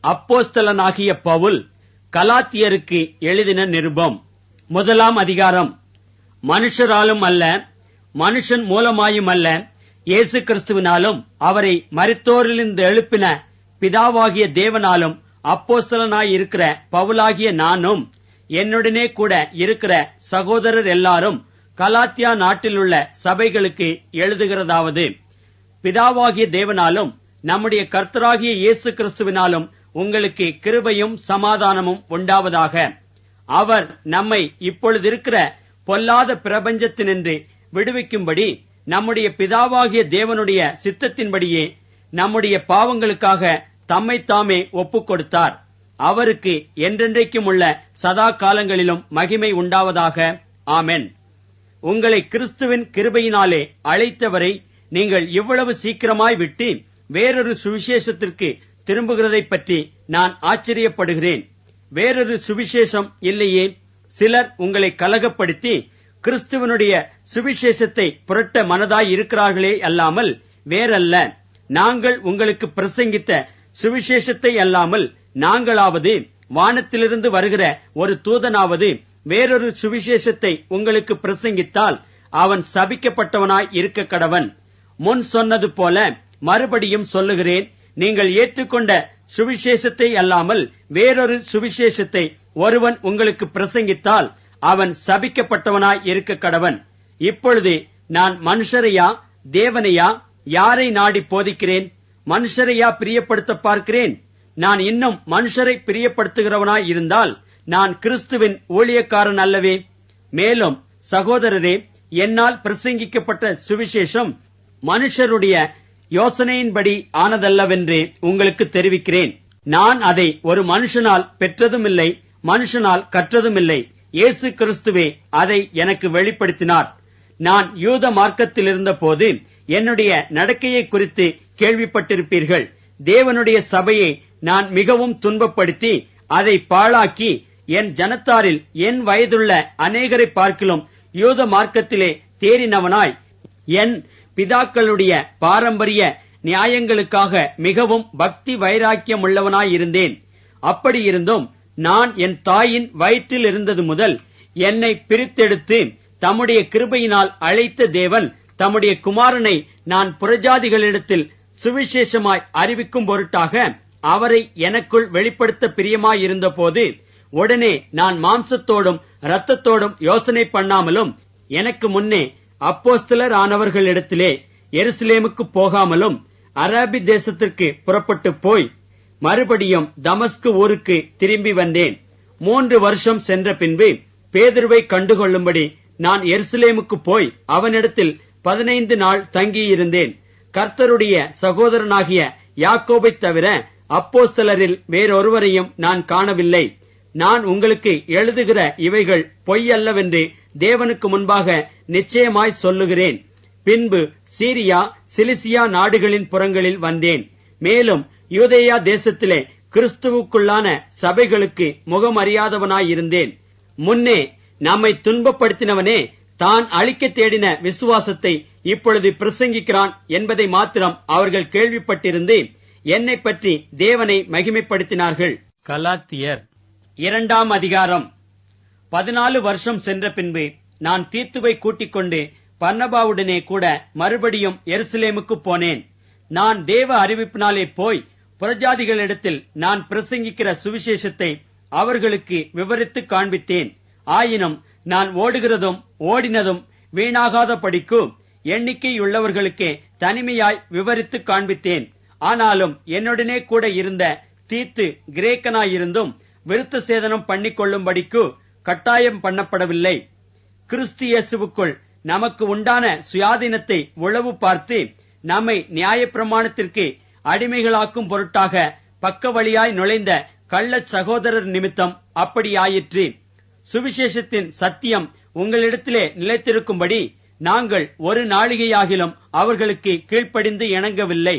அப்போஸ்தலனாகிய பவுல் கலாத்தியருக்கு எழுதின நிருபம். 1 அதிகாரம். மனுஷராலும் அல்ல, மனுஷன் மூலமாயும் அல்ல, இயேசு கிறிஸ்துவினாலும் அவரை மரித்தோரிலிருந்து எழுப்பின பிதாவாகிய தேவனாலும் அப்போஸ்தலனாயிருக்கிற பவுலாகிய நானும் என்னுடனே கூட இருக்கிற சகோதரர் எல்லாரும் கலாத்தியா நாட்டிலுள்ள சபைகளுக்கு எழுதுகிறதாவது: பிதாவாகிய தேவனாலும் நம்முடைய கர்த்தராகிய இயேசு கிறிஸ்துவினாலும் உங்களுக்கு கிருபையும் சமாதானமும் உண்டாவதாக. அவர் நம்மை இப்பொழுதிருக்கிற பொல்லாத பிரபஞ்சத்தினின்று விடுவிக்கும்படி நம்முடைய பிதாவாகிய தேவனுடைய சித்தத்தின்படியே நம்முடைய பாவங்களுக்காக தம்மைத்தாமே ஒப்புக் கொடுத்தார். அவருக்கு என்றென்றைக்கும் உள்ள சதா காலங்களிலும் மகிமை உண்டாவதாக. ஆமென். உங்களை கிறிஸ்துவின் கிருபையினாலே அழைத்தவரை நீங்கள் இவ்வளவு சீக்கிரமாய் விட்டு வேறொரு சுவிசேஷத்திற்கு திரும்புகிறதைப் பற்றி நான் ஆச்சரியப்படுகிறேன். வேறொரு சுவிசேஷம் இல்லையே? சிலர் உங்களை கலகப்படுத்தி கிறிஸ்துவனுடைய சுவிசேஷத்தை புரட்ட மனதாய் இருக்கிறார்களே அல்லாமல் வேறல்ல. நாங்கள் உங்களுக்கு பிரசங்கித்த சுவிசேஷத்தை அல்லாமல் நாங்களாவது வானத்திலிருந்து வருகிற ஒரு தூதனாவது வேறொரு சுவிசேஷத்தை உங்களுக்கு பிரசங்கித்தால் அவன் சபிக்கப்பட்டவனாய் இருக்க கடவன். முன் சொன்னது போல மறுபடியும் சொல்லுகிறேன், நீங்கள் ஏற்றுக்கொண்ட சுவிசேஷத்தை அல்லாமல் வேறொரு சுவிசேஷத்தை ஒருவன் உங்களுக்கு பிரசங்கித்தால் அவன் சபிக்கப்பட்டவனாய் இருக்க கடவன். இப்பொழுது நான் மனுஷரையா தேவனையா யாரை நாடி போதிக்கிறேன்? மனுஷரையா பிரியப்படுத்த பார்க்கிறேன்? நான் இன்னும் மனுஷரை பிரியப்படுத்துகிறவனாய் இருந்தால் நான் கிறிஸ்துவின் ஊழியக்காரன் அல்லவே. மேலும் சகோதரரே, என்னால் பிரசங்கிக்கப்பட்ட சுவிசேஷம் மனுஷருடைய யோசனையின்படி ஆனதல்லவென்று உங்களுக்கு தெரிவிக்கிறேன். நான் அதை ஒரு மனுஷனால் பெற்றதுமில்லை, மனுஷனால் கற்றதுமில்லை. இயேசு கிறிஸ்துவே அதை எனக்கு வெளிப்படுத்தினார். நான் யூத மார்க்கத்தில் இருந்தபோது என்னுடைய நடக்கையை குறித்து கேள்விப்பட்டிருப்பீர்கள். தேவனுடைய சபையை நான் மிகவும் துன்பப்படுத்தி அதை பாழாக்கி என் ஜனத்தாரில் என் வயதுள்ள அநேகரை பார்க்கிலும் யூத மார்க்கத்திலே தேறினவனாய் என் பிதாக்களுடைய பாரம்பரிய நியாயங்களுக்காக மிகவும் பக்தி வைராக்கியமுள்ளவனாயிருந்தேன். அப்படியிருந்தும் நான் என் தாயின் வயிற்றில் இருந்தது முதல் என்னை பிரித்தெடுத்து தம்முடைய கிருபையினால் அழைத்த தேவன் தம்முடைய குமாரனை நான் புறஜாதிகளிடத்தில் சுவிசேஷமாய் அறிவிக்கும் பொருட்டாக அவரை எனக்குள் வெளிப்படுத்த பிரியமாயிருந்த போது உடனே நான் மாம்சத்தோடும் இரத்தத்தோடும் யோசனை பண்ணாமலும் எனக்கு முன்னே அப்போஸ்தலர் ஆனவர்களிடத்திலே எருசலேமுக்கு போகாமலும் அரபி தேசத்திற்கு புறப்பட்டு போய் மறுபடியும் தமஸ்கு ஊருக்கு திரும்பி வந்தேன். 3 வருஷம் சென்ற பின்பு பேதுருவை கண்டுகொள்ளும்படி நான் எருசலேமுக்கு போய் அவனிடத்தில் 15 நாள் தங்கியிருந்தேன். கர்த்தருடைய சகோதரனாகிய யாக்கோபை தவிர அப்போஸ்தலரில் வேறொருவரையும் நான் காணவில்லை. நான் உங்களுக்கு எழுதுகிற இவைகள் பொய்யல்லவென்று தேவனுக்கு முன்பாக நிச்சயமாய் சொல்லுகிறேன். பின்பு சீரியா சிலிசியா நாடுகளின் புறங்களில் வந்தேன். மேலும் யூதேயா தேசத்திலே கிறிஸ்துவுக்குள்ளான சபைகளுக்கு முகமறியாதவனாயிருந்தேன். முன்னே நம்மை துன்பப்படுத்தினவனே தான் அழிக்க தேடின விசுவாசத்தை இப்பொழுது பிரசங்கிக்கிறான் என்பதை மாத்திரம் அவர்கள் கேள்விப்பட்டிருந்து என்னை பற்றி தேவனை மகிமைப்படுத்தினார்கள். கலாத்தியர் 2 அதிகாரம். 14 வருஷம் சென்ற பின்பு நான் தீத்துவை கூட்டிக் கொண்டு பர்னபாவுடனே கூட மறுபடியும் எருசலேமுக்கு போனேன். நான் தேவ அறிவிப்பினாலே போய் புறஜாதிகளிடத்தில் நான் பிரசங்கிக்கிற சுவிசேஷத்தை அவர்களுக்கு விவரித்து காண்பித்தேன். ஆயினும் நான் ஓடுகிறதும் ஓடினதும் வீணாகாத படிக்கு எண்ணிக்கையுள்ளவர்களுக்கே தனிமையாய் விவரித்து காண்பித்தேன். ஆனாலும் என்னுடனே கூட இருந்த தீத்து கிரேக்கனாயிருந்தும் விருத்த சேதனம் பண்ணிக்கொள்ளும்படிக்கு கட்டாயம் பண்ணப்படவில்லை. கிறிஸ்து இயேசுவுக்குள் நமக்கு உண்டான சுயாதீனத்தை உளவு பார்த்து நம்மை நியாயப்பிரமாணத்திற்கு அடிமைகளாக்கும் பொருட்டாக பக்க வழியாய் நுழைந்த கள்ளச் சகோதரர் நிமித்தம் அப்படியாயிற்று. சுவிசேஷத்தின் சத்தியம் உங்களிடத்திலே நிலைத்திருக்கும்படி நாங்கள் ஒரு நாளிகையாகிலும் அவர்களுக்கு கீழ்ப்படிந்து இணங்கவில்லை.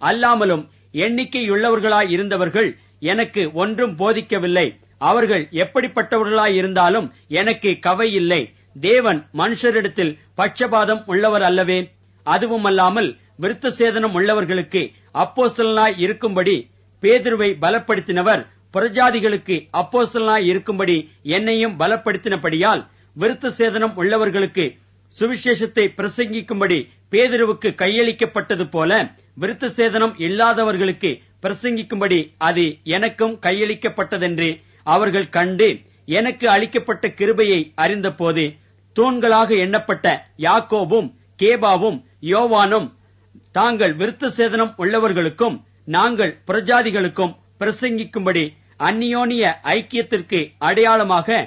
அல்லாமலும் எண்ணிக்கையுள்ளவர்களாய் இருந்தவர்கள் எனக்கு ஒன்றும் போதிக்கவில்லை. அவர்கள் எப்படிப்பட்டவர்களாய் இருந்தாலும் எனக்கு கவை இல்லை. தேவன் மனுஷரிடத்தில் பட்சபாதம் உள்ளவர் அல்லவே. அதுவுமல்லாமல் விருத்த சேதனம் உள்ளவர்களுக்கு அப்போஸ்தலனாய் இருக்கும்படி பேதுருவை பலப்படுத்தினவர் புறஜாதிகளுக்கு அப்போஸ்தலனாய் இருக்கும்படி என்னையும் பலப்படுத்தினபடியால் விருத்த சேதனம் உள்ளவர்களுக்கு சுவிசேஷத்தை பிரசங்கிக்கும்படி பேதுருவுக்கு கையளிக்கப்பட்டது போல விருத்த சேதனம் இல்லாதவர்களுக்கு பிரசங்கிக்கும்படி அது எனக்கும் கையளிக்கப்பட்டதென்று அவர்கள் கண்டு எனக்கு அளிக்கப்பட்ட கிருபையை அறிந்தபோது தூண்களாக எண்ணப்பட்ட யாக்கோபும் கேபாவும் யோவானும் தாங்கள் விருத்த சேதனம் உள்ளவர்களுக்கும் நாங்கள் புறஜாதிகளுக்கும் பிரசங்கிக்கும்படி அந்நியோனிய ஐக்கியத்திற்கு அடையாளமாக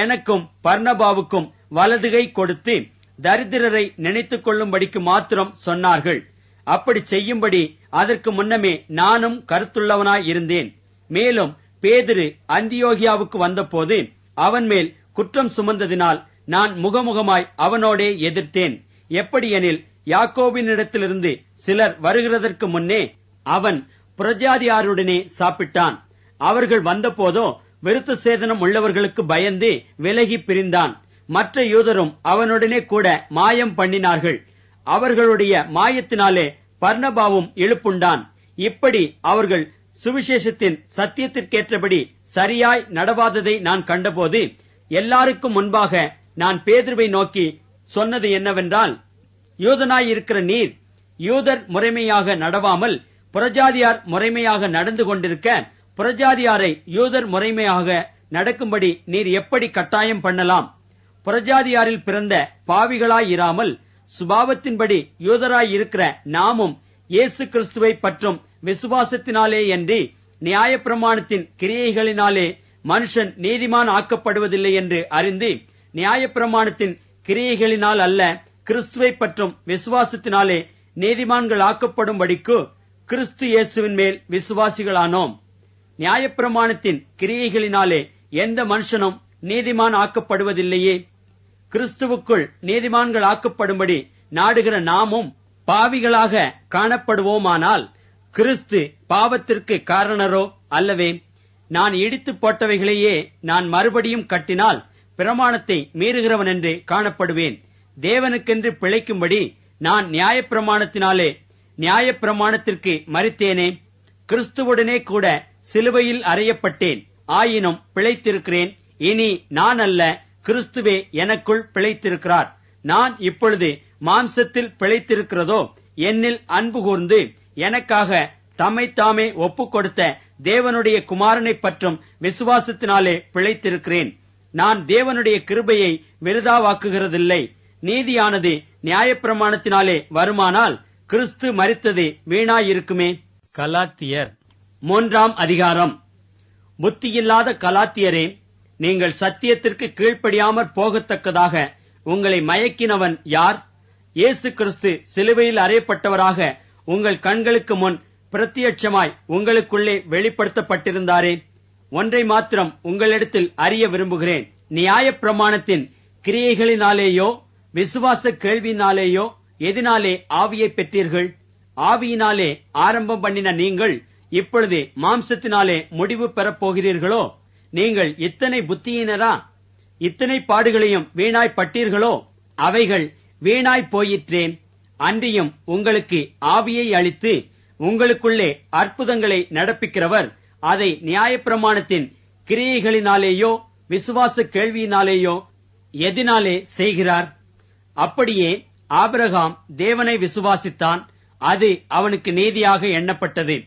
எனக்கும் பர்னபாவுக்கும் வலதுகை கொடுத்து தரித்திரரை நினைத்துக் கொள்ளும்படிக்கு மாத்திரம் சொன்னார்கள். அப்படி செய்யும்படி அதற்கு முன்னமே நானும் கருத்துள்ளவனாய் இருந்தேன். மேலும் பேதுரு அந்தியோகியாவுக்கு வந்தபோது அவன் மேல் குற்றம் சுமந்ததினால் நான் முகமுகமாய் அவனோடே எதிர்த்தேன். எப்படியெனில் யாக்கோபினிடத்திலிருந்து சிலர் வருகிறதற்கு முன்னே அவன் புறஜாதியாருடனே சாப்பிட்டான். அவர்கள் வந்தபோதோ விருத்த சேதனம் உள்ளவர்களுக்கு பயந்து விலகி பிரிந்தான். மற்ற யூதரும் அவனுடனே கூட மாயம் பண்ணினார்கள். அவர்களுடைய மாயத்தினாலே பர்னபாவும் இழுப்புண்டான். இப்படி அவர்கள் சுவிசேஷத்தின் சத்தியத்திற்கேற்றபடி சரியாய் நடவாததை நான் கண்டபோது எல்லாருக்கும் முன்பாக நான் பேதுருவை நோக்கி சொன்னது என்னவென்றால், யூதனாயிருக்கிற நீர் யூதர் முறைமையாக நடவாமல் புறஜாதியார் முறைமையாக நடந்து கொண்டிருக்க புறஜாதியாரை யூதர் முறைமையாக நடக்கும்படி நீர் எப்படி கட்டாயம் பண்ணலாம்? புறஜாதியாரில் பிறந்த பாவிகளாயிராமல் சுபாவத்தின்படி யூதராயிருக்கிற நாமும் இயேசு கிறிஸ்துவை பற்றும் விசுவாசத்தினாலேயன்றி நியாயப்பிரமாணத்தின் கிரியைகளினாலே மனுஷன் நீதிமான் ஆக்கப்படுவதில்லை என்று அறிந்து நியாயப்பிரமாணத்தின் கிரியைகளினால் அல்ல கிறிஸ்துவை பற்றும் விசுவாசத்தினாலே நீதிமான்கள் ஆக்கப்படும்படிக்கு கிறிஸ்து இயேசுவின் மேல் விசுவாசிகளானோம். நியாயப்பிரமாணத்தின் கிரியைகளினாலே எந்த மனுஷனும் நீதிமான் ஆக்கப்படுவதில்லையே. கிறிஸ்துவுக்குள் நீதிமான்கள் ஆக்கப்படும்படி நாடுகிற நாமும் பாவிகளாக காணப்படுவோமானால் கிறிஸ்து பாவத்திற்கு காரணரோ அல்லவே. நான் இடித்து போட்டவைகளையே நான் மறுபடியும் கட்டினால் பிரமாணத்தை மீறுகிறவன் என்று காணப்படுவேன். தேவனுக்கென்று பிழைக்கும்படி நான் நியாயப்பிரமாணத்தினாலே நியாயப்பிரமாணத்திற்கு மரித்தேனே. கிறிஸ்துவுடனே கூட சிலுவையில் அறையப்பட்டேன். ஆயினும் பிழைத்திருக்கிறேன். இனி நான் அல்ல, கிறிஸ்துவே எனக்குள் பிழைத்திருக்கிறார். நான் இப்பொழுது மாம்சத்தில் பிழைத்திருக்கிறதோ என்னில் அன்பு கூர்ந்து எனக்காக தம்மைத்தாமே ஒப்புக் கொடுத்த தேவனுடைய குமாரனை பற்றும் விசுவாசத்தினாலே பிழைத்திருக்கிறேன். நான் தேவனுடைய கிருபையை விருதாவாக்குகிறதில்லை. நீதியானது நியாயப்பிரமாணத்தினாலே வருமானால் கிறிஸ்து மரித்தது வீணாயிருக்குமே. கலாத்தியர் 3 அதிகாரம். புத்தியில்லாத கலாத்தியரே, நீங்கள் சத்தியத்திற்கு கீழ்ப்படியாமற் போகத்தக்கதாக உங்களை மயக்கினவன் யார்? இயேசு கிறிஸ்து சிலுவையில் அறையப்பட்டவராக உங்கள் கண்களுக்கு முன் பிரத்யட்சமாய் உங்களுக்குள்ளே வெளிப்படுத்தப்பட்டிருந்தாரே. ஒன்றை மாத்திரம் உங்களிடத்தில் அறிய விரும்புகிறேன். நியாயப்பிரமாணத்தின் கிரியைகளினாலேயோ விசுவாச கேள்வியினாலேயோ எதினாலே ஆவியை பெற்றீர்கள்? ஆவியினாலே ஆரம்பம் பண்ணின நீங்கள் இப்பொழுது மாம்சத்தினாலே முடிவு பெறப் போகிறீர்களோ? நீங்கள் இத்தனை புத்தியினரா? இத்தனை பாடுகளையும் வீணாய் பட்டீர்களோ? அவைகள் வீணாய் போயிற்றேன். அன்றியும் உங்களுக்கு ஆவியை அளித்து உங்களுக்குள்ளே அற்புதங்களை நடப்பிக்கிறவர் அதை நியாயப்பிரமாணத்தின் கிரியைகளினாலேயோ விசுவாச கேள்வியினாலேயோ எதினாலே செய்கிறார்? அப்படியே ஆபிரகாம் தேவனை விசுவாசித்தான், அது அவனுக்கு நீதியாக எண்ணப்பட்டது.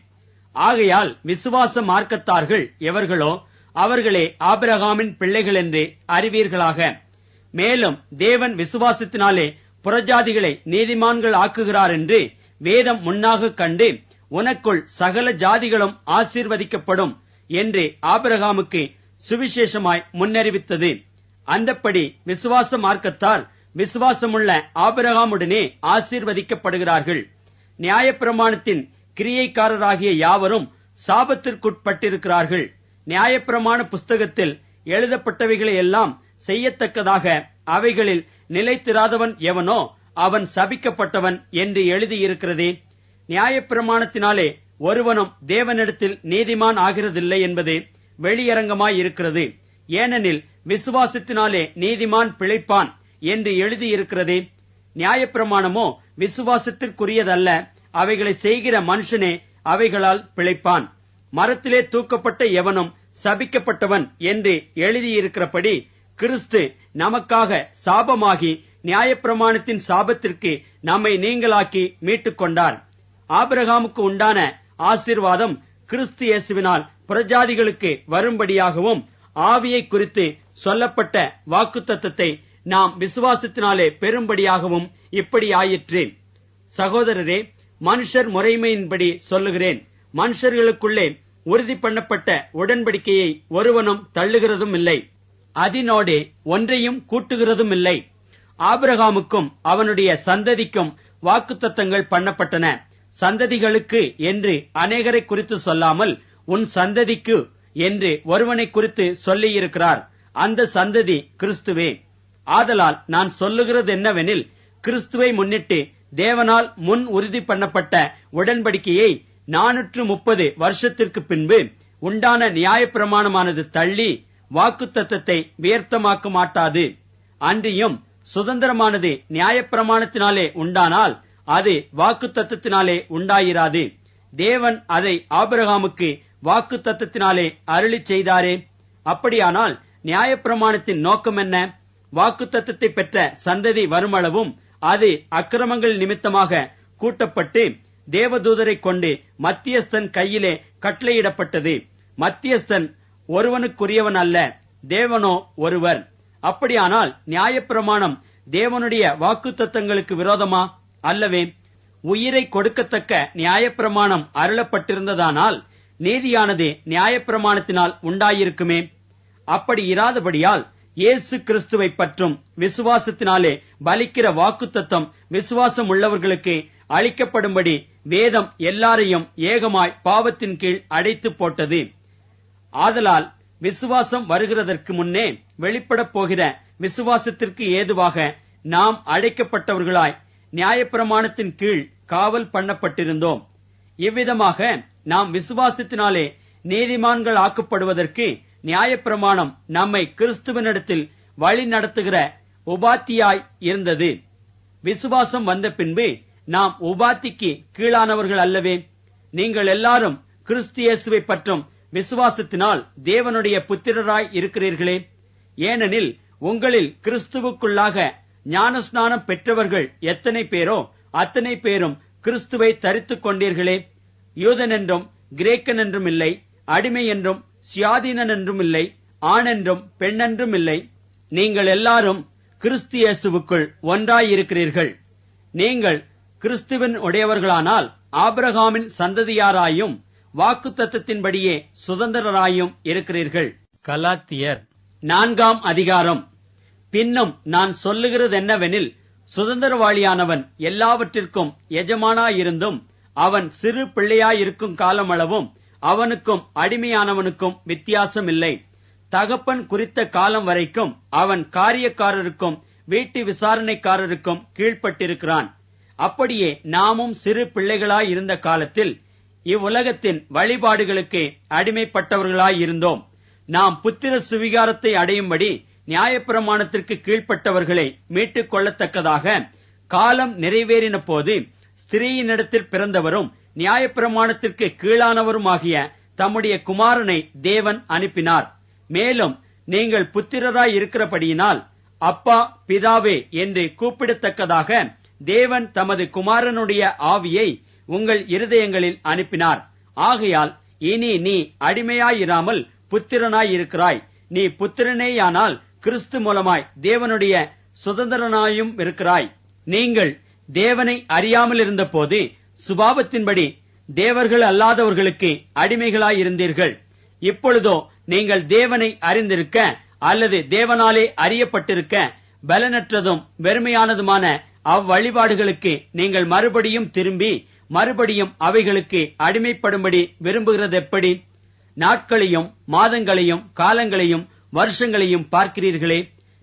ஆகையால் விசுவாச மார்க்கத்தார்கள் எவர்களோ அவர்களே ஆபிரகாமின் பிள்ளைகள் என்று அறிவீர்களாக. மேலும் தேவன் விசுவாசத்தினாலே புறஜாதிகளை நீதிமான்கள் ஆக்குகிறார் என்று வேதம் முன்னாக கண்டு உனக்குள் சகல ஜாதிகளும் ஆசீர்வதிக்கப்படும் என்று ஆபிரகாமுக்கு சுவிசேஷமாய் முன்னறிவித்தது. அந்தப்படி விசுவாச மார்க்கத்தார் விசுவாசமுள்ள ஆபிரகாமுடனே ஆசீர்வதிக்கப்படுகிறார்கள். நியாயப்பிரமாணத்தின் கிரியைக்காரராகிய யாவரும் சாபத்திற்குட்பட்டிருக்கிறார்கள். நியாயப்பிரமாண புஸ்தகத்தில் எழுதப்பட்டவைகளை எல்லாம் செய்யத்தக்கதாக அவைகளில் நிலைத்திராதவன் எவனோ அவன் சபிக்கப்பட்டவன் என்று எழுதியிருக்கிறதே. நியாயப்பிரமாணத்தினாலே ஒருவனும் தேவனிடத்தில் நீதிமான் ஆகிறதில்லை என்பது வெளியரங்கமாயிருக்கிறது. ஏனெனில் விசுவாசத்தினாலே நீதிமான் பிழைப்பான் என்று எழுதியிருக்கிறதே. நியாயப்பிரமாணமோ விசுவாசத்திற்குரியதல்ல, அவைகளை செய்கிற மனுஷனே அவைகளால் பிழைப்பான். மரத்திலே தூக்கப்பட்ட எவனும் சபிக்கப்பட்டவன் என்று எழுதியிருக்கிறபடி கிறிஸ்து நமக்காக சாபமாகி நியாயப்பிரமாணத்தின் சாபத்திற்கு நம்மை நீங்களாக்கி மீட்டுக் கொண்டார். ஆபிரகாமுக்கு உண்டான ஆசீர்வாதம் கிறிஸ்து இயேசுவினால் புறஜாதிகளுக்கு வரும்படியாகவும் ஆவியை குறித்து சொல்லப்பட்ட வாக்குத்தத்தத்தை நாம் விசுவாசத்தினாலே பெறும்படியாகவும் இப்படி ஆயிற்று. சகோதரரே, மனுஷர் முறைமையின்படி சொல்லுகிறேன், மனுஷர்களுக்குள்ளே உறுதி பண்ணப்பட்ட உடன்படிக்கையை ஒருவனும் தள்ளுகிறதும் இல்லை, அதனோடே ஒன்றையும் கூட்டுகிறதும் இல்லை. ஆபிரகாமுக்கும் அவனுடைய சந்ததிக்கும் வாக்குத்தத்தங்கள் பண்ணப்பட்டன. சந்ததிகளுக்கு என்று அநேகரை குறித்து சொல்லாமல் உன் சந்ததிக்கு என்று ஒருவனை குறித்து சொல்லியிருக்கிறார். அந்த சந்ததி கிறிஸ்துவே. ஆதலால் நான் சொல்லுகிறது என்னவெனில், கிறிஸ்துவை முன்னிட்டு தேவனால் முன் உறுதி பண்ணப்பட்ட உடன்படிக்கையை 430 வருஷத்திற்கு பின்பு உண்டான நியாயப்பிரமாணமானது தள்ளி வாக்குத்தத்தத்தை வியர்த்தமாக்க மாட்டாது. அன்றியும் சுதந்திரமானது நியாயப்பிரமாணத்தினாலே உண்டானால் அது வாக்குத்தத்தத்தினாலே உண்டாயிராது. தேவன் அதை ஆபிரகாமுக்கு வாக்குத்தத்தத்தினாலே அருளிச் செய்தாரே. அப்படியானால் நியாயப்பிரமாணத்தின் நோக்கம் என்ன? வாக்குத்தத்தத்தை பெற்ற சந்ததி வருமளவும் அது அக்கிரமங்கள் நிமித்தமாக கூட்டப்பட்டு தேவதூதரை கொண்டு மத்தியஸ்தன் கையிலே கட்டளையிடப்பட்டது. மத்தியஸ்தன் ஒருவனுக்குரியவன் அல்ல, தேவனோ ஒருவர். அப்படியானால் நியாயப்பிரமாணம் தேவனுடைய வாக்குத்தத்தங்களுக்கு விரோதமா? அல்லவே. உயிரை கொடுக்கத்தக்க நியாயப்பிரமாணம் அருளப்பட்டிருந்ததானால் நீதியானது நியாயப்பிரமாணத்தினால் உண்டாயிருக்குமே. அப்படி இராதபடியால் இயேசு கிறிஸ்துவை பற்றும் விசுவாசத்தினாலே பலிக்கிற வாக்குத்தத்தம் விசுவாசம் உள்ளவர்களுக்கு அளிக்கப்படும்படி வேதம் எல்லாரையும் ஏகமாய் பாவத்தின் கீழ் அடைத்து போட்டது. ஆதலால் விசுவாசம் வருகிறதற்கு முன்னே வெளிப்படப் போகிற விசுவாசத்திற்கு ஏதுவாக நாம் அழைக்கப்பட்டவர்களாய் நியாயப்பிரமாணத்தின் கீழ் காவல் பண்ணப்பட்டிருந்தோம். இவ்விதமாக நாம் விசுவாசத்தினாலே நீதிமான்கள் ஆக்கப்படுவதற்கு நியாயப்பிரமாணம் நம்மை கிறிஸ்துவனிடத்தில் வழி நடத்துகிற உபாத்தியாய் இருந்தது. விசுவாசம் வந்த பின்பு நாம் உபாத்திக்கு கீழானவர்கள் அல்லவே. நீங்கள் எல்லாரும் கிறிஸ்து இயேசுவை பற்றும் விசுவாசத்தினால் தேவனுடைய புத்திரராய் இருக்கிறீர்களே. ஏனெனில் உங்களில் கிறிஸ்துவுக்குள்ளாக ஞானஸ்நானம் பெற்றவர்கள் எத்தனை பேரோ அத்தனை பேரும் கிறிஸ்துவை தரித்துக் கொண்டீர்களே. யூதன் என்றும் கிரேக்கன் என்றும் இல்லை, அடிமை என்றும் சுயாதீனன் என்றும் இல்லை, ஆணென்றும் பெண்ணென்றும் இல்லை, நீங்கள் எல்லாரும் கிறிஸ்து இயேசுவுக்குள் ஒன்றாயிருக்கிறீர்கள். நீங்கள் கிறிஸ்துவின் உடையவர்களானால் ஆபிரகாமின் சந்ததியாராயும் வாக்குத்தத்தத்தின்படியே சுதந்திரராயும் இருக்கிறீர்கள். கலாத்தியர் 4ஆம் அதிகாரம். பின்னும் நான் சொல்லுகிறதென்னவெனில், சுதந்திரவாளியானவன் எல்லாவற்றிற்கும் எஜமானாயிருந்தும் அவன் சிறு பிள்ளையாயிருக்கும் காலமளவும் அவனுக்கும் அடிமையானவனுக்கும் வித்தியாசம் இல்லை. தகப்பன் குறித்த காலம் வரைக்கும் அவன் காரியக்காரருக்கும் வீட்டு விசாரணைக்காரருக்கும் கீழ்ப்பட்டிருக்கிறான். அப்படியே நாமும் சிறு பிள்ளைகளாயிருந்த காலத்தில் இவ்வுலகத்தின் வழிபாடுகளுக்கு அடிமைப்பட்டவர்களாயிருந்தோம். நாம் புத்திர சுவிகாரத்தை அடையும்படி நியாயப்பிரமாணத்திற்கு கீழ்ப்பட்டவர்களை மீட்டுக் கொள்ளத்தக்கதாக காலம் நிறைவேறின போது ஸ்திரீயினிடத்தில் பிறந்தவரும் நியாயப்பிரமாணத்திற்கு கீழானவருமாகிய தம்முடைய குமாரனை தேவன் அனுப்பினார். மேலும் நீங்கள் புத்திரராய் இருக்கிறபடியினால் அப்பா பிதாவே என்று கூப்பிடத்தக்கதாக தேவன் தமது குமாரனுடைய ஆவியை உங்கள் இருதயங்களில் அனுப்பினார். ஆகையால் இனி நீ அடிமையாயிராமல் புத்திரனாயிருக்கிறாய். நீ புத்திரனேயானால் கிறிஸ்து மூலமாய் தேவனுடைய சுதந்திரனாயும் இருக்கிறாய். நீங்கள் தேவனை அறியாமல் இருந்த போது சுபாவத்தின்படி தேவர்கள் அல்லாதவர்களுக்கு அடிமைகளாயிருந்தீர்கள். இப்பொழுதோ நீங்கள் தேவனை அறிந்திருக்க அல்லது தேவனாலே அறியப்பட்டிருக்க பலனற்றதும் வெறுமையானதுமான அவ்வழிபாடுகளுக்கு நீங்கள் மறுபடியும் திரும்பி மறுபடியும் அவைகளுக்கு அடிமைப்படும்படி விரும்புகிறதெப்படி? நாட்களையும் மாதங்களையும் காலங்களையும் வருஷங்களையும் பார்க்கிறீர்களே.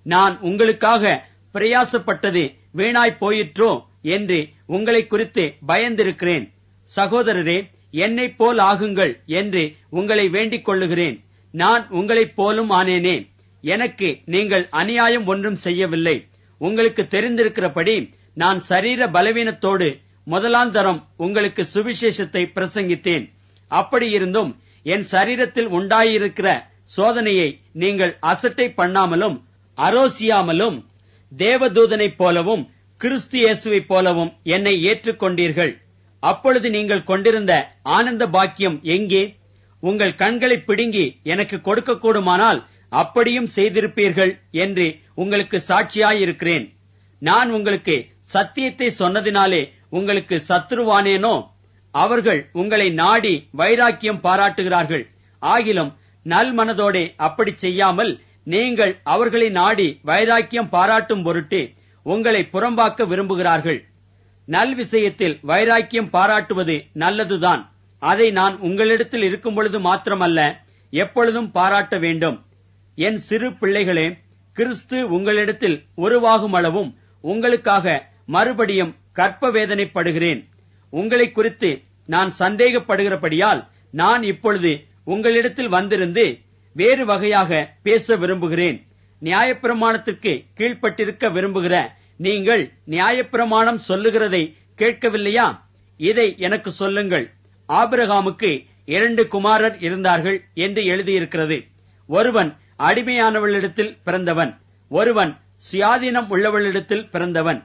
நான் உங்களுக்காக பிரயாசப்பட்டது வீணாய் போயிற்றோ என்று உங்களை குறித்து பயந்திருக்கிறேன். சகோதரரே, என்னைப் போல் ஆகுங்கள் என்று உங்களை வேண்டிக் கொள்ளுகிறேன். நான் உங்களைப் போலும் ஆனேனே. எனக்கு நீங்கள் அநியாயம் ஒன்றும் செய்யவில்லை. உங்களுக்கு தெரிந்திருக்கிறபடி நான் சரீர பலவீனத்தோடு முதலாந்தரம் உங்களுக்கு சுவிசேஷத்தை பிரசங்கித்தேன். அப்படியிருந்தும் என் சரீரத்தில் உண்டாயிருக்கிற சோதனையை நீங்கள் அசட்டை பண்ணாமலும் அரோசியாமலும் தேவதூதனைப் போலவும் கிறிஸ்து இயேசுவைப் போலவும் என்னை ஏற்றுக்கொண்டீர்கள். அப்பொழுது நீங்கள் கொண்டிருந்த ஆனந்த பாக்கியம் எங்கே? உங்கள் கண்களை பிடுங்கி எனக்கு கொடுக்கக்கூடுமானால் அப்படியும் செய்திருப்பீர்கள் என்று உங்களுக்கு சாட்சியாயிருக்கிறேன். நான் உங்களுக்கு சத்தியத்தை சொன்னதினாலே உங்களுக்கு சத்துருவானேனோ? அவர்கள் உங்களை நாடி வைராக்கியம் பாராட்டுகிறார்கள். ஆகிலும் நல் மனதோடே அப்படி செய்யாமல் நீங்கள் அவர்களை நாடி வைராக்கியம் பாராட்டும் பொருட்டு உங்களை புறம்பாக்க விரும்புகிறார்கள். நல் விஷயத்தில் வைராக்கியம் பாராட்டுவது நல்லதுதான். அதை நான் உங்களிடத்தில் இருக்கும் பொழுது மாத்திரமல்ல, எப்பொழுதும் பாராட்ட வேண்டும். என் சிறு பிள்ளைகளே, கிறிஸ்து உங்களிடத்தில் உருவாகும் அளவும் உங்களுக்காக மறுபடியும் கற்ப வேதனைப்படுகிறேன். உங்களை குறித்து நான் சந்தேகப்படுகிறபடியால் நான் இப்பொழுது உங்களிடத்தில் வந்திருந்து வேறு வகையாக பேச விரும்புகிறேன். நியாயப்பிரமாணத்திற்கு கீழ்ப்பட்டிருக்க விரும்புகிற நீங்கள் நியாயப்பிரமாணம் சொல்லுகிறதை கேட்கவில்லையா? இதை எனக்கு சொல்லுங்கள். ஆபிரகாமுக்கு 2 குமாரர் இருந்தார்கள் என்று எழுதியிருக்கிறது. ஒருவன் அடிமையானவளிடத்தில் பிறந்தவன், ஒருவன் சுயாதீனம் உள்ளவளிடத்தில் பிறந்தவன்.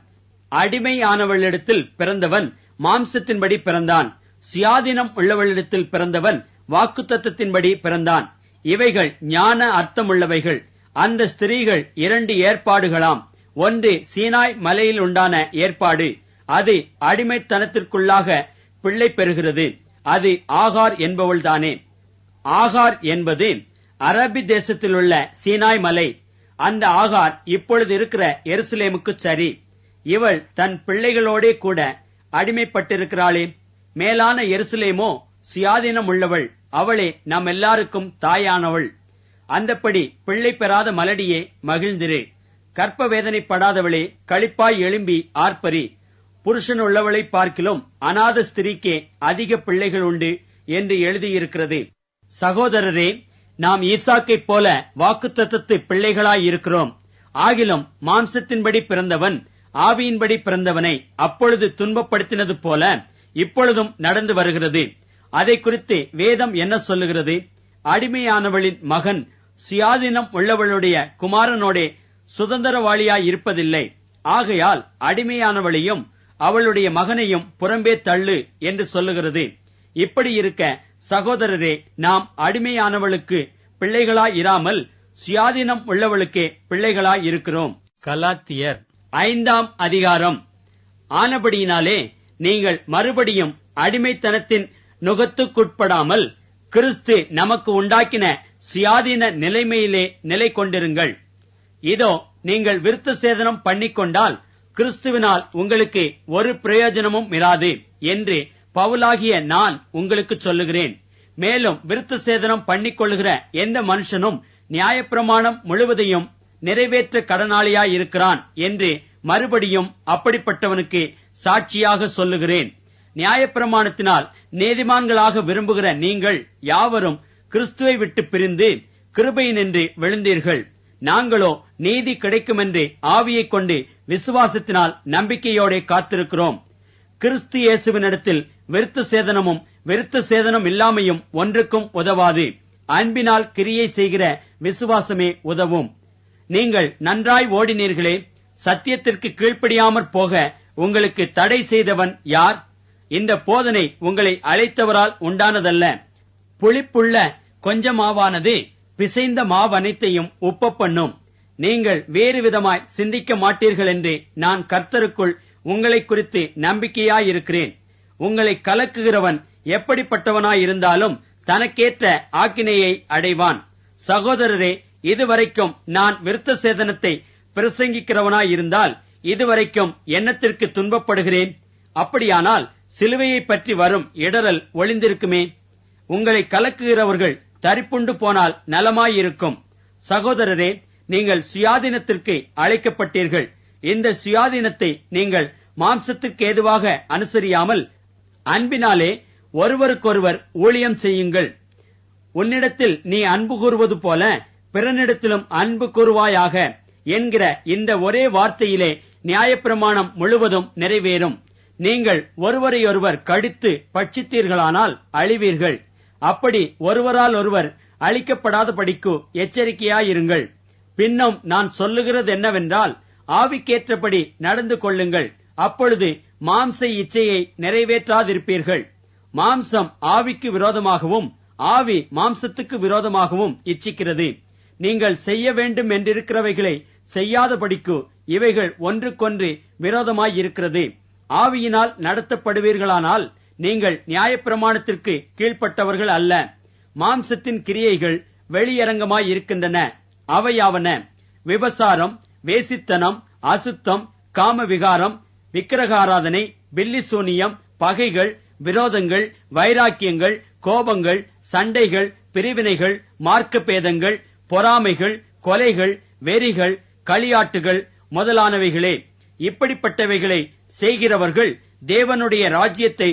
அடிமையானவளிடத்தில் பிறந்தவன் மாம்சத்தின்படி பிறந்தான். சுயாதீனம் உள்ளவளிடத்தில் பிறந்தவன் வாக்குத்தத்தத்தின்படி பிறந்தான். இவைகள் ஞான அர்த்தமுள்ளவைகள். அந்த ஸ்திரீகள் 2 ஏற்பாடுகளாம். ஒன்று சீனாய் மலையில் உண்டான ஏற்பாடு. அது அடிமைத்தனத்திற்குள்ளாக பிள்ளை பெறுகிறது. அது ஆகார் என்பவள்தானே. ஆகார் என்பது அரபி தேசத்திலுள்ள சீனாய் மலை. அந்த ஆகார் இப்பொழுது இருக்கிற எருசலேமுக்கு சரி. இவள் தன் பிள்ளைகளோடே கூட அடிமைப்பட்டிருக்கிறாளே. மேலான எருசலேமோ சுயாதீனம் உள்ளவள். அவளே நம் எல்லாருக்கும் தாயானவள். அந்தப்படி பிள்ளை பெறாத மலடியே மகிழ்ந்திரு. கற்ப வேதனைப்படாதவளே களிப்பாய் எழும்பி ஆர்ப்பரி. புருஷன் உள்ளவளை பார்க்கிலும் அநாத ஸ்திரீக்கே அதிக பிள்ளைகள் உண்டு என்று எழுதியிருக்கிறது. சகோதரரே, நாம் ஈசாக்கைப் போல வாக்குத்தத்தத்து பிள்ளைகளாய் இருக்கிறோம். ஆகிலும் மாம்சத்தின்படி பிறந்தவன் ஆவியின்படி பிறந்தவனை அப்பொழுது துன்பப்படுத்தினது போல இப்பொழுதும் நடந்து வருகிறது. அதை குறித்து வேதம் என்ன சொல்லுகிறது? அடிமையானவளின் மகன் சுயாதீனம் உள்ளவளுடைய குமாரனோடே சுதந்திரவாளியாய் இருப்பதில்லை. ஆகையால் அடிமையானவளையும் அவளுடைய மகனையும் புறம்பே தள்ளு என்று சொல்லுகிறது. இப்படி இருக்க சகோதரரே, நாம் அடிமையானவளுக்கு பிள்ளைகளாய் இராமல் சுயாதீனம் உள்ளவளுக்கே பிள்ளைகளாய் இருக்கிறோம். கலாத்தியர் 5ஆம் அதிகாரம். ஆனபடியினாலே நீங்கள் மறுபடியும் அடிமைத்தனத்தின் நுகத்துக்குட்படாமல் கிறிஸ்து நமக்கு உண்டாக்கின சுயாதீன நிலைமையிலே நிலை கொண்டிருங்கள். இதோ, நீங்கள் விருத்த சேதனம் பண்ணிக்கொண்டால் கிறிஸ்துவினால் உங்களுக்கு ஒரு பிரயோஜனமும் இராது என்று பவுலாகிய நான் உங்களுக்கு சொல்லுகிறேன். மேலும் விருத்த சேதனம் பண்ணிக்கொள்ளுகிற எந்த மனுஷனும் நியாயப்பிரமாணம் முழுவதையும் நிறைவேற்ற கடனாளியாய் இருக்கிறான் என்று மறுபடியும் அப்படிப்பட்டவனுக்கு சாட்சியாக சொல்லுகிறேன். நியாயப்பிரமாணத்தினால் நீதிமான்களாக விரும்புகிற நீங்கள் யாவரும் கிறிஸ்துவை விட்டு பிரிந்து கிருபையினின்று விழுந்தீர்கள். நாங்களோ நீதி கிடைக்குமென்று ஆவியைக் கொண்டு விசுவாசத்தினால் நம்பிக்கையோടെ காத்திருக்கிறோம். கிறிஸ்து இயேசுவினிடத்தில் விருத்த சேதனமும் விருத்த சேதனம் இல்லாமையும் ஒன்றுக்கும் உதவாது. அன்பினால் கிரியை செய்கிற விசுவாசமே உதவும். நீங்கள் நன்றாய் ஓடினீர்களே. சத்தியத்திற்கு கீழ்ப்படியாமற் போக உங்களுக்கு தடை செய்தவன் யார்? இந்த போதனை உங்களை அழைத்தவரால் உண்டானதல்ல. புளிப்புள்ள கொஞ்சமாவானது பிசைந்த மாவனைத்தையும் உப்ப பண்ணும். நீங்கள் வேறு விதமாய் சிந்திக்க மாட்டீர்கள் என்று நான் கர்த்தருக்குள் உங்களை குறித்து நம்பிக்கையாயிருக்கிறேன். உங்களை கலக்குகிறவன் எப்படிப்பட்டவனாயிருந்தாலும் தனக்கேற்ற ஆக்கினையை அடைவான். சகோதரரே, இதுவரைக்கும் நான் விருத்த சேதனத்தை பிரசங்கிக்கிறவனாயிருந்தால் இதுவரைக்கும் என்னத்திற்கு துன்பப்படுகிறேன்? அப்படியானால் சிலுவையை பற்றி வரும் இடரல் ஒளிந்திருக்குமே. உங்களை கலக்குகிறவர்கள் தரிப்புண்டு போனால் நலமாயிருக்கும். சகோதரரே, நீங்கள் சுயாதீனத்திற்கு அழைக்கப்பட்டீர்கள். இந்த சுயாதீனத்தை நீங்கள் மாம்சத்திற்கு ஏதுவாக அனுசரியாமல் அன்பினாலே ஒருவருக்கொருவர் ஊழியம் செய்யுங்கள். உன்னிடத்தில் நீ அன்பு கூறுவது போல பிறனிடத்திலும் அன்பு கூறுவாயாக என்கிற இந்த ஒரே வார்த்தையிலே நியாயப்பிரமாணம் முழுவதும் நிறைவேறும். நீங்கள் ஒருவரையொருவர் கடித்து பட்சித்தீர்களானால் அழிவீர்கள். அப்படி ஒருவரால் ஒருவர் அழிக்கப்படாதபடிக்கு எச்சரிக்கையாயிருங்கள். பின்னும் நான் சொல்லுகிறது என்னவென்றால், ஆவிக்கேற்றபடி நடந்து கொள்ளுங்கள், அப்பொழுது மாம்ச இச்சையை நிறைவேற்றாதிருப்பீர்கள். மாம்சம் ஆவிக்கு விரோதமாகவும் ஆவி மாம்சத்துக்கு விரோதமாகவும் இச்சிக்கிறது. நீங்கள் செய்ய வேண்டும் என்றிருக்கிறவைகளை செய்யாதபடிக்கு இவைகள் ஒன்றுக்கொன்று விரோதமாயிருக்கிறது. ஆவியினால் நடத்தப்படுவீர்களானால் நீங்கள் நியாயப்பிரமாணத்திற்கு கீழ்ப்பட்டவர்கள் அல்ல. மாம்சத்தின் கிரியைகள் வெளியரங்கமாயிருக்கின்றன. அவையாவன: விபசாரம், வேசித்தனம், அசுத்தம், காமவிகாரம், விக்கிரகாராதனை, பில்லிசூனியம், பகைகள், விரோதங்கள், வைராக்கியங்கள், கோபங்கள், சண்டைகள், பிரிவினைகள், மார்க்கப்பேதங்கள், பொறாமைகள், கொலைகள், வெறிகள், களியாட்டுகள் முதலானவைகளே. இப்படிப்பட்டவைகளை செய்கிறவர்கள் தேவனுடைய ராஜ்யத்தை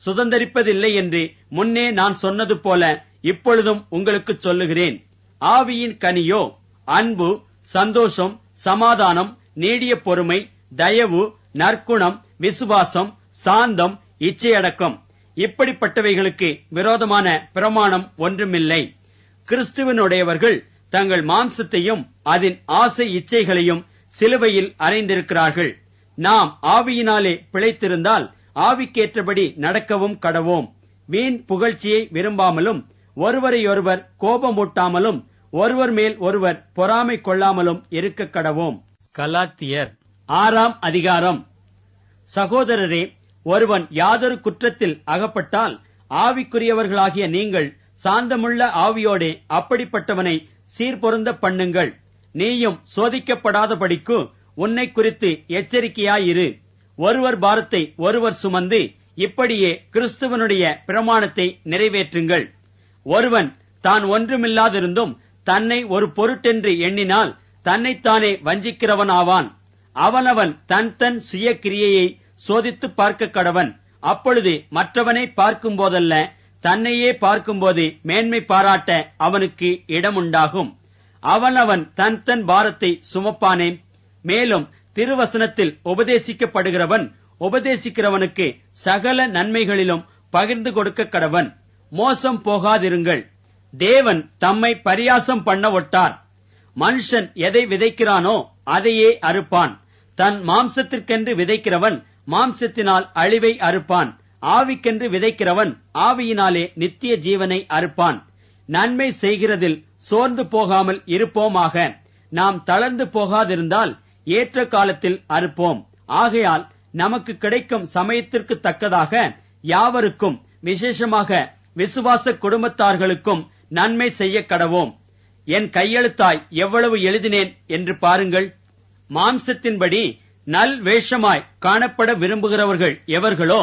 சுதந்தரிப்பதில்லை என்று முன்னே நான் சொன்னது போல இப்பொழுதும் உங்களுக்கு சொல்லுகிறேன். ஆவியின் கனியோ அன்பு, சந்தோஷம், சமாதானம், நீடிய பொறுமை, தயவு, நற்குணம், விசுவாசம், சாந்தம், இச்சையடக்கம். இப்படிப்பட்டவைகளுக்கு விரோதமான பிரமாணம் ஒன்றுமில்லை. கிறிஸ்துவனுடையவர்கள் தங்கள் மாம்சத்தையும் அதன் ஆசை இச்சைகளையும் சிலுவையில் அறைந்திருக்கிறார்கள். நாம் ஆவியினாலே பிழைத்திருந்தால் ஆவிக்கேற்றபடி நடக்கவும் கடவோம். வீண் புகழ்ச்சியை விரும்பாமலும் ஒருவரையொருவர் கோபமூட்டாமலும் ஒருவர் மேல் ஒருவர் பொறாமை கொள்ளாமலும் இருக்க கடவோம். கலாத்தியர் 6ஆம் அதிகாரம். சகோதரரே, ஒருவன் யாதொரு குற்றத்தில் அகப்பட்டால் ஆவிக்குரியவர்களாகிய நீங்கள் சாந்தமுள்ள ஆவியோடே அப்படிப்பட்டவனை சீர்பொருந்த பண்ணுங்கள். நீயும் சோதிக்கப்படாதபடிக்கு உன்னை குறித்து எச்சரிக்கையாயிரு. ஒருவர் பாரத்தை ஒருவர் சுமந்து இப்படியே கிறிஸ்துவனுடைய பிரமாணத்தை நிறைவேற்றுங்கள். ஒருவன் தான் ஒன்றுமில்லாதிருந்தும் தன்னை ஒரு பொருட்டென்று எண்ணினால் தன்னைத்தானே வஞ்சிக்கிறவன் ஆவான். அவனவன் தன் தன் சுய கிரியையை சோதித்து பார்க்க கடவன். அப்பொழுது மற்றவனை பார்க்கும் போதல்ல, தன்னையே பார்க்கும்போது மேன்மை பாராட்ட அவனுக்கு இடமுண்டாகும். அவனவன் தன் தன் பாரத்தை சுமப்பானே. மேலும் திருவசனத்தில் உபதேசிக்கப்படுகிறவன் உபதேசிக்கிறவனுக்கு சகல நன்மைகளிலும் பகிர்ந்து கொடுக்க கடவன். மோசம் போகாதிருங்கள். தேவன் தம்மை பரியாசம் பண்ண ஒட்டார். மனுஷன் எதை விதைக்கிறானோ அதையே அறுப்பான். தன் மாம்சத்திற்கென்று விதைக்கிறவன் மாம்சத்தினால் அழிவை அறுப்பான். ஆவிக்கென்று விதைக்கிறவன் ஆவியினாலே நித்திய ஜீவனை அறுப்பான். நன்மை செய்கிறதில் சோர்ந்து போகாமல் இருப்போமாக. நாம் தளர்ந்து போகாதிருந்தால் ஏற்ற காலத்தில் அறுப்போம். ஆகையால் நமக்கு கிடைக்கும் சமயத்திற்கு தக்கதாக யாவருக்கும், விசேஷமாக விசுவாச குடும்பத்தார்களுக்கும் நன்மை செய்ய கடவோம். என் கையெழுத்தாய் எவ்வளவு எழுதினேன் என்று பாருங்கள். மாம்சத்தின்படி நல் வேஷமாய் காணப்பட விரும்புகிறவர்கள் எவர்களோ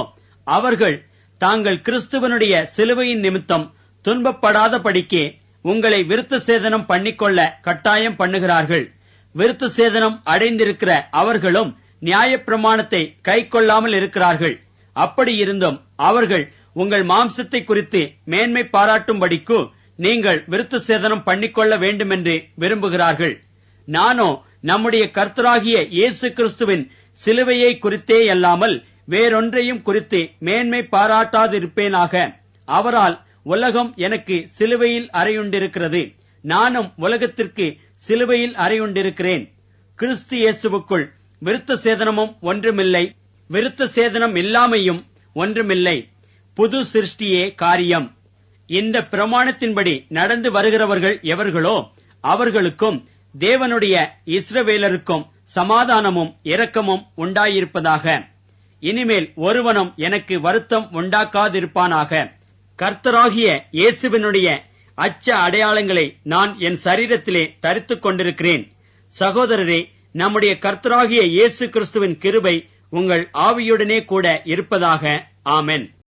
அவர்கள் தாங்கள் கிறிஸ்துவனுடைய சிலுவையின் நிமித்தம் துன்பப்படாதபடிக்கே உங்களை விருத்த சேதனம் பண்ணிக்கொள்ள கட்டாயம் பண்ணுகிறார்கள். விருத்த சேதனம் அடைந்திருக்கிற அவர்களும் நியாயப்பிரமாணத்தை கை கொள்ளாமல் இருக்கிறார்கள். அப்படி இருந்தும் அவர்கள் உங்கள் மாம்சத்தை குறித்து மேன்மை பாராட்டும்படிக்கு நீங்கள் விருத்த சேதனம் பண்ணிக்கொள்ள வேண்டுமென்று விரும்புகிறார்கள். நானோ நம்முடைய கர்த்தராகிய இயேசு கிறிஸ்துவின் சிலுவையை குறித்தே அல்லாமல் வேறொன்றையும் குறித்து மேன்மை பாராட்டாதிருப்பேனாக. அவரால் உலகம் எனக்கு சிலுவையில் அறையுண்டிருக்கிறது, நானும் உலகத்திற்கு சிலுவையில் அறையுண்டிருக்கிறேன். கிறிஸ்து இயேசுவுக்குள் விருத்த சேதனமும் ஒன்றுமில்லை, விருத்த சேதனம் இல்லாமையும் ஒன்றுமில்லை, புது சிருஷ்டியே காரியம். இந்த பிரமாணத்தின்படி நடந்து வருகிறவர்கள் எவர்களோ அவர்களுக்கும் தேவனுடைய இஸ்ரவேலருக்கும் சமாதானமும் இரக்கமும் உண்டாயிருப்பதாக. இனிமேல் ஒருவனும் எனக்கு வருத்தம் உண்டாக்காதிருப்பானாக. கர்த்தராகிய இயேசுவினுடைய அச்ச அடையாளங்களை நான் என் சரீரத்திலே தரித்துக் கொண்டிருக்கிறேன். சகோதரரே, நம்முடைய கர்த்தராகிய இயேசு கிறிஸ்துவின் கிருபை உங்கள் ஆவியுடனே கூட இருப்பதாக. ஆமென்.